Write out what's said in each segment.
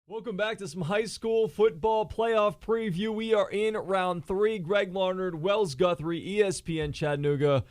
Welcome back to some high school football playoff preview. We are in round 3. Greg Larnerd, Wells Guthrie, ESPN Chattanooga.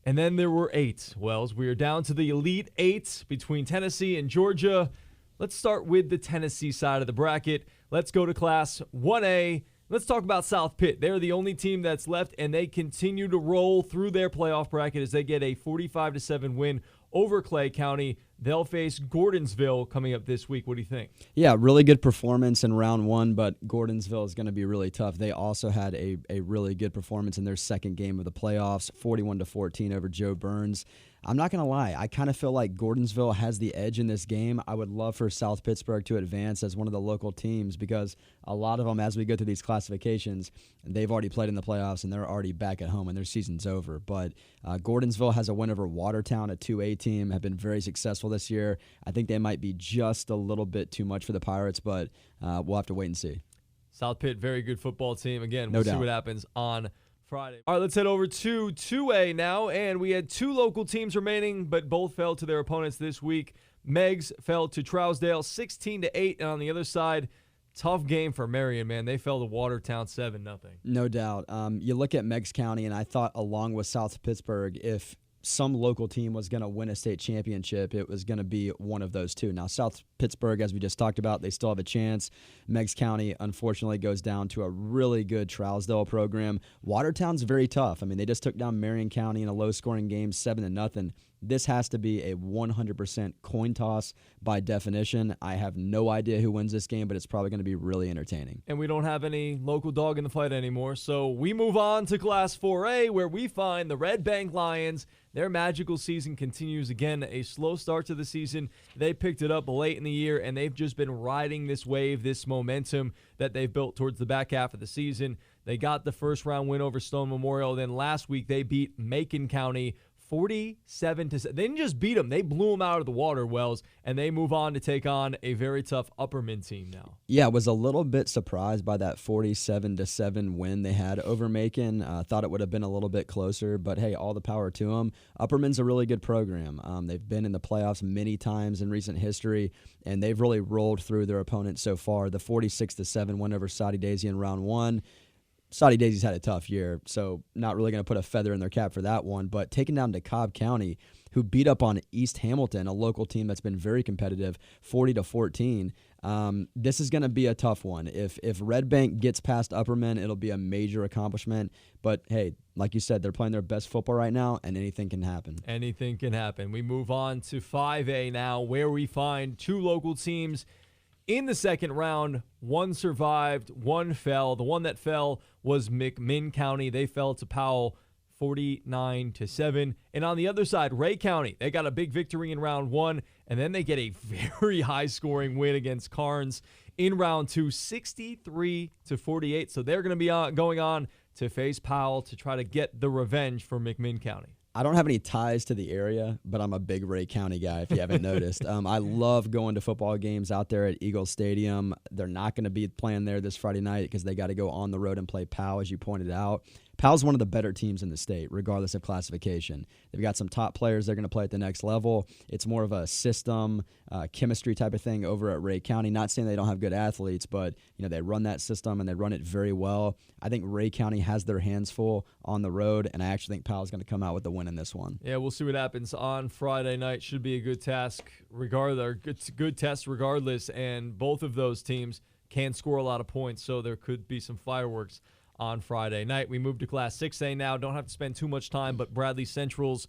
And then there were 8. Wells, we are down to the Elite 8 between Tennessee and Georgia. Let's start with the Tennessee side of the bracket. Let's go to Class 1A. Let's talk about South Pitt. They're the only team that's left, and they continue to roll through their playoff bracket as they get a 45-7 win over Clay County. They'll face Gordonsville coming up this week. What do you think? Yeah, really good performance in round 1, but Gordonsville is going to be really tough. They also had a really good performance in their second game of the playoffs, 41-14 over Joe Burns. I'm not going to lie, I kind of feel like Gordonsville has the edge in this game. I would love for South Pittsburgh to advance as one of the local teams because a lot of them, as we go through these classifications, they've already played in the playoffs and they're already back at home and their season's over. But Gordonsville has a win over Watertown, a 2A team, have been very successful this year. I think they might be just a little bit too much for the Pirates, but we'll have to wait and see. South Pitt, very good football team. Again, No we'll doubt. see what happens on Friday. All right, let's head over to 2A now, and we had 2 local teams remaining, but both fell to their opponents this week. Meggs fell to Trousdale 16-8, and on the other side, tough game for Marion, man. They fell to Watertown 7-0. No doubt. You look at Meigs County, and I thought along with South Pittsburgh, if some local team was going to win a state championship, it was going to be one of those two. Now, South Pittsburgh, as we just talked about, they still have a chance. Meigs County, unfortunately, goes down to a really good Trousdale program. Watertown's very tough. I mean, they just took down Marion County in a low-scoring game, 7-0. This has to be a 100% coin toss by definition. I have no idea who wins this game, but it's probably going to be really entertaining. And we don't have any local dog in the fight anymore, so we move on to Class 4A, where we find the Red Bank Lions. Their magical season continues. Again, a slow start to the season. They picked it up late in the year, and they've just been riding this wave, this momentum that they've built towards the back half of the season. They got the first-round win over Stone Memorial. Then last week, they beat Macon County 47-7. They didn't just beat them, they blew them out of the water, Wells, and they move on to take on a very tough Upperman team now. Yeah, I was a little bit surprised by that 47-7 win they had over Macon. Thought it would have been a little bit closer, but hey, all the power to them. Upperman's a really good program. They've been in the playoffs many times in recent history, and they've really rolled through their opponents so far. The 46-7 win over Soddy Daisy in round 1. Soddy Daisy's had a tough year, so not really going to put a feather in their cap for that one. But taking down to Cobb County, who beat up on East Hamilton, a local team that's been very competitive, 40-14. This is going to be a tough one. If Red Bank gets past Upperman, it'll be a major accomplishment. But hey, like you said, they're playing their best football right now, and anything can happen. Anything can happen. We move on to 5A now, where we find 2 local teams in the second round. One survived, one fell. The one that fell was McMinn County. They fell to Powell 49-7. And on the other side, Ray County, they got a big victory in round 1, and then they get a very high-scoring win against Carnes in round 2, 63-48. So they're going to be going on to face Powell to try to get the revenge for McMinn County. I don't have any ties to the area, but I'm a big Ray County guy, if you haven't noticed. I love going to football games out there at Eagle Stadium. They're not going to be playing there this Friday night because they got to go on the road and play Powell, as you pointed out. Powell's one of the better teams in the state, regardless of classification. They've got some top players they're going to play at the next level. It's more of a system, chemistry type of thing over at Ray County. Not saying they don't have good athletes, but they run that system and they run it very well. I think Ray County has their hands full on the road, and I actually think Powell's going to come out with the win in this one. Yeah, we'll see what happens on Friday night. Should be a good task, good test regardless, and both of those teams can score a lot of points, so there could be some fireworks on Friday night. We move to Class 6A now. Don't have to spend too much time, but Bradley Central's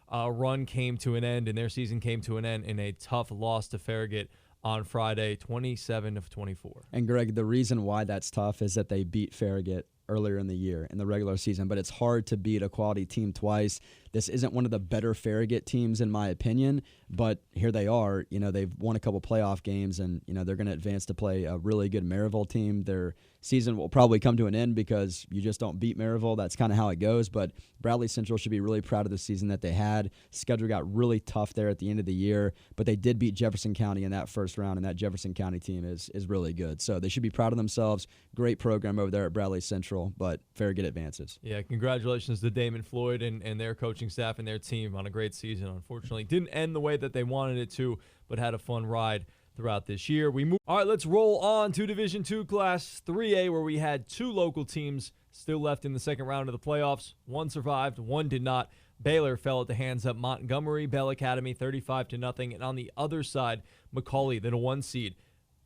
run came to an end, and their season came to an end in a tough loss to Farragut on Friday, 27-24. And Greg, the reason why that's tough is that they beat Farragut earlier in the year in the regular season, but it's hard to beat a quality team twice. This isn't one of the better Farragut teams, in my opinion, but here they are. They've won a couple playoff games, and, they're going to advance to play a really good Maryville team. Their season will probably come to an end because you just don't beat Maryville. That's kind of how it goes, but Bradley Central should be really proud of the season that they had. Schedule got really tough there at the end of the year, but they did beat Jefferson County in that first round, and that Jefferson County team is really good. So they should be proud of themselves. Great program over there at Bradley Central, but Farragut advances. Yeah, congratulations to Damon Floyd and their coaching staff and their team on a great season. Unfortunately, didn't end the way that they wanted it to, but had a fun ride throughout this year. All right, let's roll on to Division II Class 3A, where we had two local teams still left in the second round of the playoffs. One survived, one did not. Baylor fell at the hands of Montgomery Bell Academy 35-0. And on the other side, Macaulay, the 1 seed,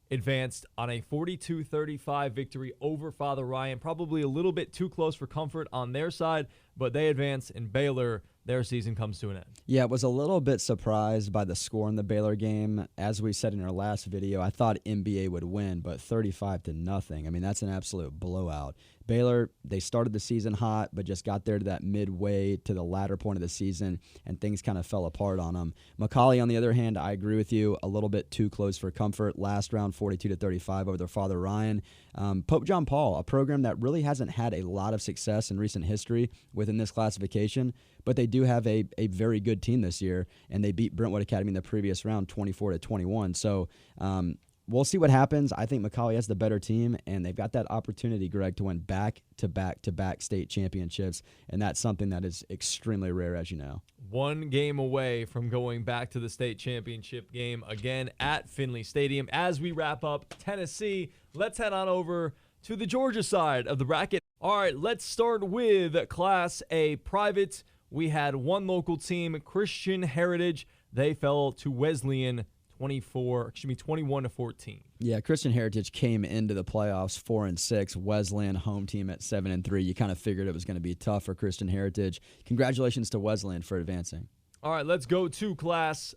advanced on a 42-35 victory over Father Ryan. Probably a little bit too close for comfort on their side, but they advance, and Baylor, their season comes to an end. Yeah, I was a little bit surprised by the score in the Baylor game. As we said in our last video, I thought NBA would win, but 35-0. I mean, that's an absolute blowout. Baylor, they started the season hot, but just got there to that midway to the latter point of the season, and things kind of fell apart on them. Macaulay, on the other hand, I agree with you, a little bit too close for comfort. Last round, 42-35 over their Father Ryan. Pope John Paul, a program that really hasn't had a lot of success in recent history within this classification, but they do have a very good team this year, and they beat Brentwood Academy in the previous round 24-21. So we'll see what happens. I think Macaulay has the better team, and they've got that opportunity, Greg, to win back-to-back state championships, and that's something that is extremely rare, as you know. One game away from going back to the state championship game again at Finley Stadium. As we wrap up Tennessee, let's head on over to the Georgia side of the bracket. All right, let's start with Class A private. We had one local team, Christian Heritage. They fell to Wesleyan 21-14. Yeah, Christian Heritage came into the playoffs 4-6. Wesleyan, home team, at 7-3. You kind of figured it was going to be tough for Christian Heritage. Congratulations to Wesleyan for advancing. All right, let's go to Class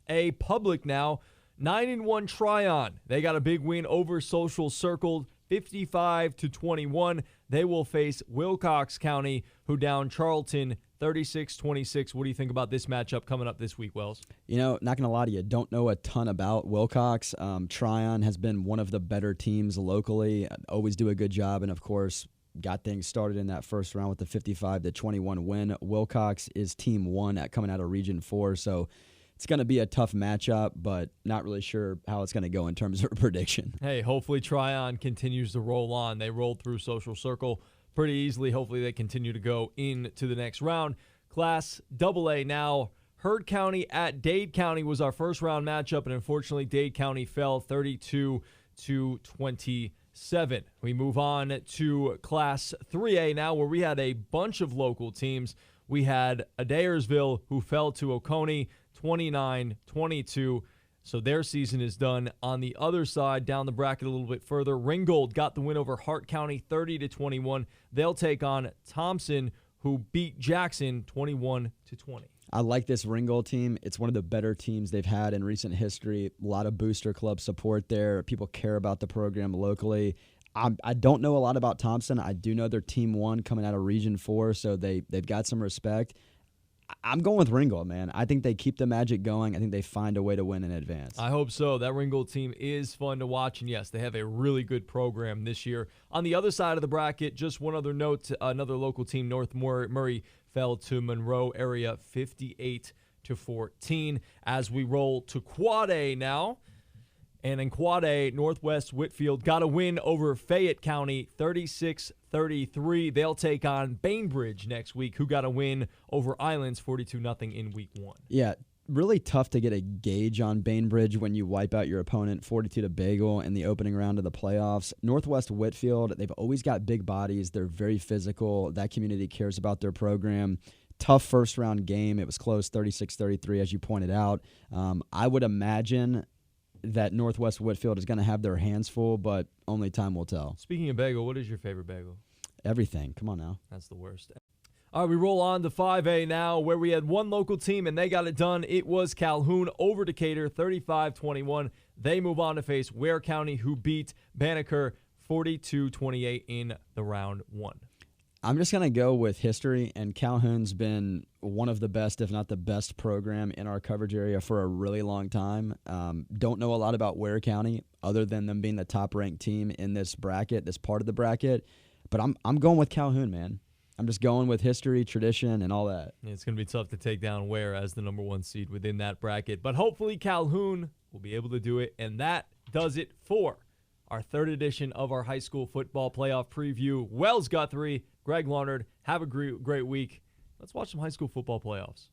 A public now. 9-1 Tryon. They got a big win over Social Circle, 55-21. They will face Wilcox County, who downed Charlton 36-26. What do you think about this matchup coming up this week, Wells? You know, not going to lie to you, don't know a ton about Wilcox. Tryon has been one of the better teams locally, always do a good job, and of course, got things started in that first round with the 55-21 win. Wilcox is team 1 coming out of Region 4, so it's going to be a tough matchup, but not really sure how it's going to go in terms of a prediction. Hey, hopefully Tryon continues to roll on. They rolled through Social Circle pretty easily. Hopefully they continue to go into the next round. Class AA now. Heard County at Dade County was our first round matchup, and unfortunately Dade County fell 32-27. We move on to Class 3A now, where we had a bunch of local teams. We had Adairsville, who fell to Oconee 29-22. So their season is done. On the other side, down the bracket a little bit further, Ringgold got the win over Hart County 30-21. They'll take on Thompson, who beat Jackson 21-20. I like this Ringgold team. It's one of the better teams they've had in recent history. A lot of booster club support there. People care about the program locally. I don't know a lot about Thompson. I do know they're team 1 coming out of Region 4, so they've got some respect. I'm going with Ringgold, man. I think they keep the magic going. I think they find a way to win in advance. I hope so. That Ringgold team is fun to watch, and yes, they have a really good program this year. On the other side of the bracket, just one other note, another local team, North Murray, fell to Monroe area 58-14. As we roll to Quad A now. And in Quad A, Northwest Whitfield got a win over Fayette County, 36-33. They'll take on Bainbridge next week, who got a win over Islands, 42-0 in Week 1. Yeah, really tough to get a gauge on Bainbridge when you wipe out your opponent 42-Bagel in the opening round of the playoffs. Northwest Whitfield, they've always got big bodies. They're very physical. That community cares about their program. Tough first-round game. It was close, 36-33, as you pointed out. I would imagine that Northwest Whitfield is going to have their hands full, but only time will tell. Speaking of bagel, what is your favorite bagel? Everything. Come on now. That's the worst. All right, we roll on to 5A now, where we had one local team, and they got it done. It was Calhoun over Decatur, 35-21. They move on to face Ware County, who beat Banneker 42-28 in the round 1. I'm just going to go with history, and Calhoun's been one of the best, if not the best program in our coverage area for a really long time. Don't know a lot about Ware County other than them being the top-ranked team in this bracket, this part of the bracket, but I'm going with Calhoun, man. I'm just going with history, tradition, and all that. It's going to be tough to take down Ware as the number 1 seed within that bracket, but hopefully Calhoun will be able to do it, and that does it for our 3rd edition of our high school football playoff preview. Wells Guthrie, Greg Larnerd, have a great week. Let's watch some high school football playoffs.